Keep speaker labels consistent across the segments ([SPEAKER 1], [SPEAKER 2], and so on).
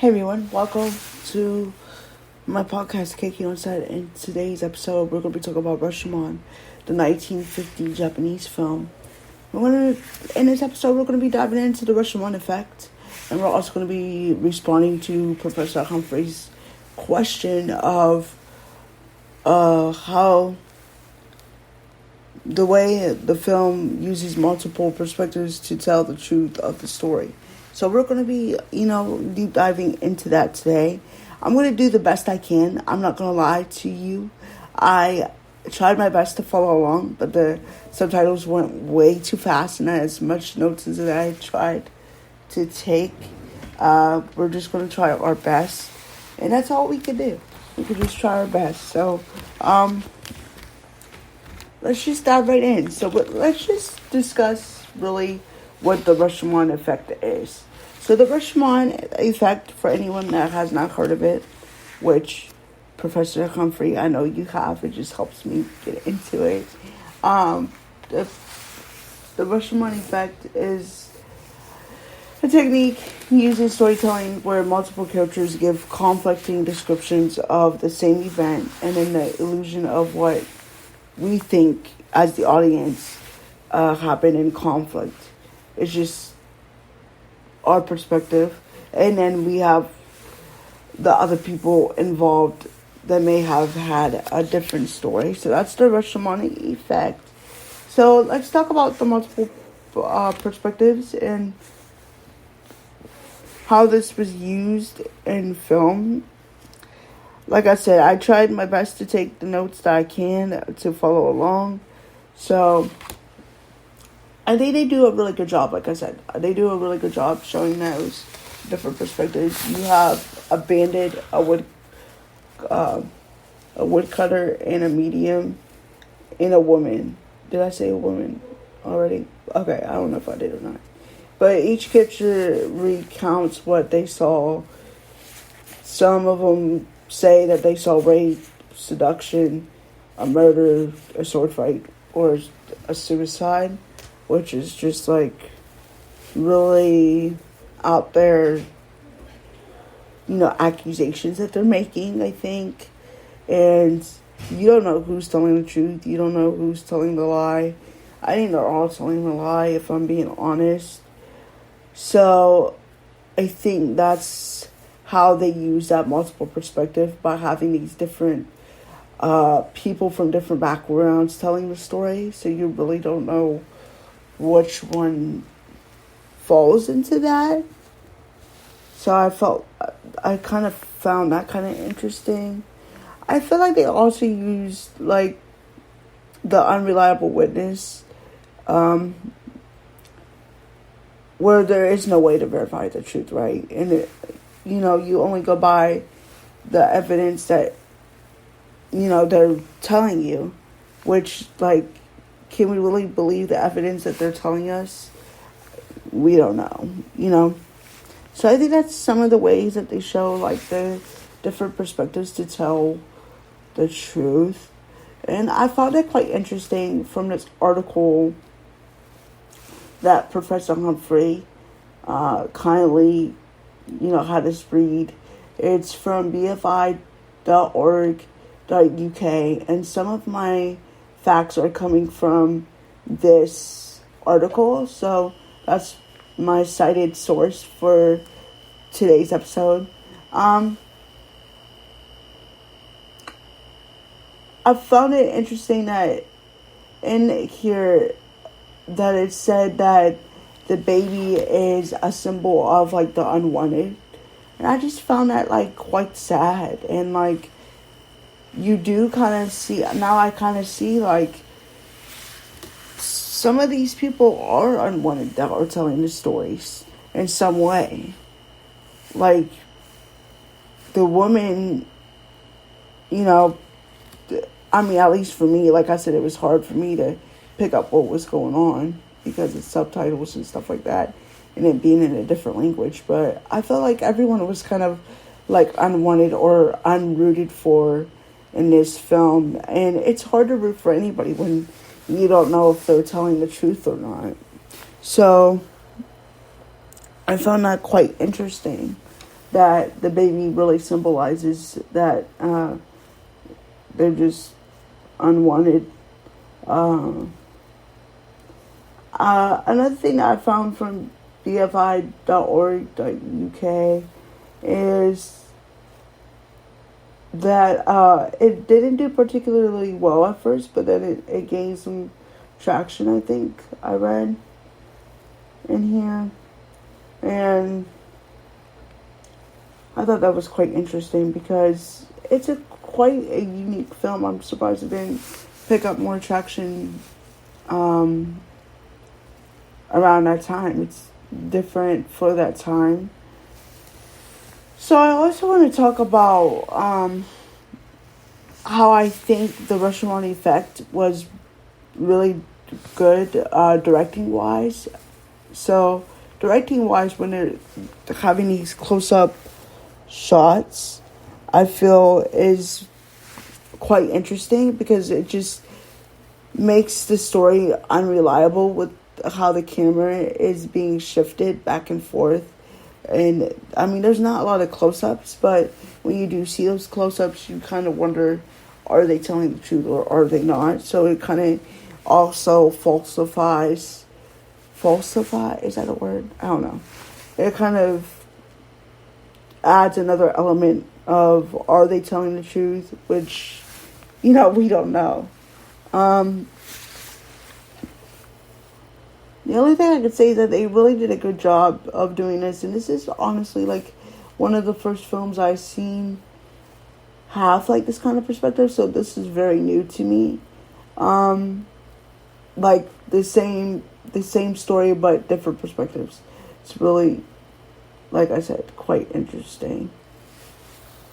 [SPEAKER 1] Hey everyone, welcome to my podcast, Kiki on Set. In today's episode, we're going to be talking about Rashomon, the 1950 Japanese film. In this episode, we're going to be diving into the Rashomon Effect, and we're also going to be responding to Professor Humphrey's question of how the way the film uses multiple perspectives to tell the truth of the story. So we're going to be, deep diving into that today. I'm going to do the best I can. I'm not going to lie to you. I tried my best to follow along, but the subtitles went way too fast, and as much notes as I tried to take. We're just going to try our best, and that's all we can do. We can just try our best. So, let's just dive right in. So let's just discuss really what the Rashomon Effect is. So the Rashomon Effect, for anyone that has not heard of it, which Professor Humphrey, I know you have, it just helps me get into it. The Rashomon Effect is a technique used in storytelling where multiple characters give conflicting descriptions of the same event, and then the illusion of what we think as the audience happened in conflict. It's just our perspective, and then we have the other people involved that may have had a different story. So that's the Rashomon Effect. So let's talk about the multiple perspectives and how this was used in film. Like I said, I tried my best to take the notes that I can to follow along. So I think they do a really good job, like I said. They do a really good job showing those different perspectives. You have a bandit, a woodcutter, and a medium, and a woman. Did I say a woman already? Okay, I don't know if I did or not. But each picture recounts what they saw. Some of them say that they saw rape, seduction, a murder, a sword fight, or a suicide, which is just like really out there, accusations that they're making, I think. And you don't know who's telling the truth. You don't know who's telling the lie. I think they're all telling the lie, if I'm being honest. So I think that's how they use that multiple perspective, by having these different people from different backgrounds telling the story. So you really don't know which one falls into that. So I kind of found that kind of interesting. I feel like they also used like the unreliable witness, where there is no way to verify the truth, right? And you only go by the evidence that they're telling you, which, like, can we really believe the evidence that they're telling us? We don't know, So I think that's some of the ways that they show, like, the different perspectives to tell the truth. And I found it quite interesting from this article that Professor Humphrey kindly, had us read. It's from bfi.org.uk, and some of my facts are coming from this article. So that's my cited source for today's episode. I found it interesting that in here that it said that the baby is a symbol of, like, the unwanted. And I just found that, like, quite sad. And, like, you do kind of see, now I kind of see, like, some of these people are unwanted that are telling the stories in some way. Like, the woman, at least for me, like I said, it was hard for me to pick up what was going on because of subtitles and stuff like that, and it being in a different language. But I felt like everyone was kind of, like, unwanted or unrooted for in this film. And it's hard to root for anybody when you don't know if they're telling the truth or not. So I found that quite interesting. that the baby really symbolizes that they're just unwanted. Another thing that I found from bfi.org.uk is that it didn't do particularly well at first, but then it gained some traction, I think I read in here. And I thought that was quite interesting because it's quite a unique film. I'm surprised it didn't pick up more traction around that time. It's different for that time. So I also want to talk about how I think the Rashomon Effect was really good directing-wise. So directing-wise, when they're having these close-up shots, I feel is quite interesting because it just makes the story unreliable with how the camera is being shifted back and forth. And I mean, there's not a lot of close-ups, but when you do see those close-ups, you kind of wonder, are they telling the truth or are they not? So it kind of also falsify, is that a word? I don't know. It kind of adds another element of, are they telling the truth? Which, we don't know. The only thing I could say is that they really did a good job of doing this. And this is honestly like one of the first films I've seen have like this kind of perspective. So this is very new to me. Like the same story, but different perspectives. It's really, like I said, quite interesting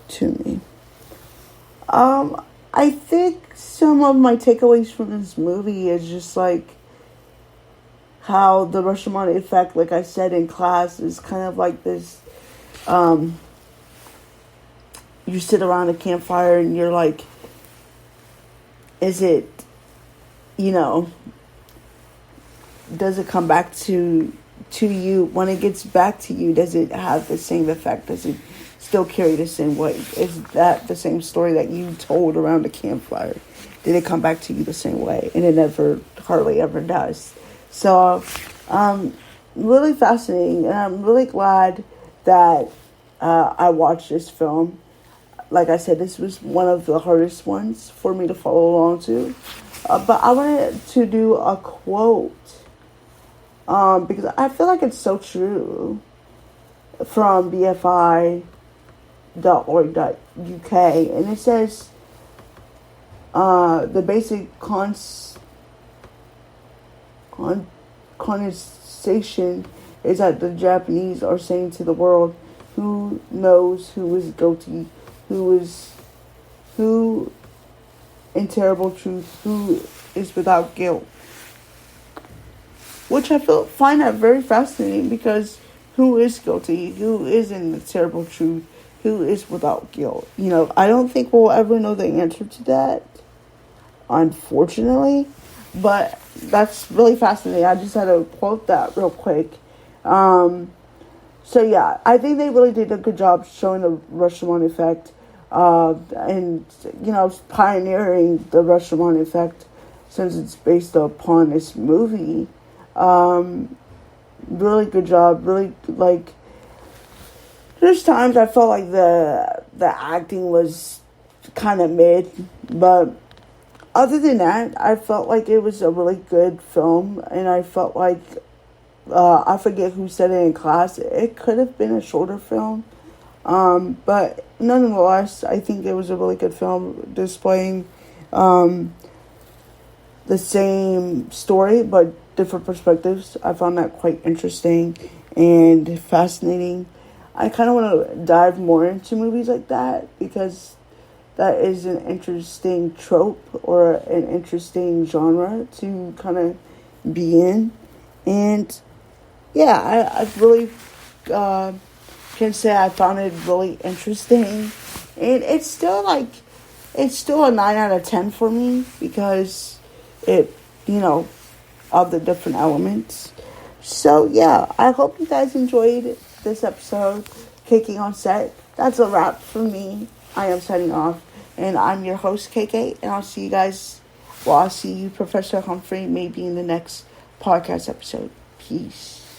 [SPEAKER 1] to me. I think some of my takeaways from this movie is just like how the Rashomon Effect, like I said in class, is kind of like this, you sit around a campfire and you're like, is it, does it come back to you? When it gets back to you, does it have the same effect? Does it still carry the same weight? Is that the same story that you told around the campfire? Did it come back to you the same way? And it hardly ever does. So, really fascinating, and I'm really glad that I watched this film. Like I said, this was one of the hardest ones for me to follow along to. But I wanted to do a quote, because I feel like it's so true, from bfi.org.uk, and it says, the basic conversation is that the Japanese are saying to the world, who knows who is guilty, who in terrible truth, who is without guilt. Which I find that very fascinating, because who is guilty, who is in the terrible truth, who is without guilt. I don't think we'll ever know the answer to that, unfortunately. But that's really fascinating. I just had to quote that real quick. So yeah, I think they really did a good job showing the Rashomon Effect, and pioneering the Rashomon Effect, since it's based upon this movie. Really good job. Really, like, there's times I felt like the acting was kind of mid, but other than that, I felt like it was a really good film, and I felt like, I forget who said it in class, it could have been a shorter film, but nonetheless, I think it was a really good film, displaying the same story, but different perspectives. I found that quite interesting and fascinating. I kind of want to dive more into movies like that, because that is an interesting trope or an interesting genre to kind of be in. And yeah, I really can say I found it really interesting. And it's still a 9 out of 10 for me, because it, of the different elements. So yeah, I hope you guys enjoyed this episode, Kicking on Set. That's a wrap for me. I am signing off. And I'm your host, KK. And I'll see you guys. Well, I'll see you, Professor Humphrey, maybe in the next podcast episode. Peace.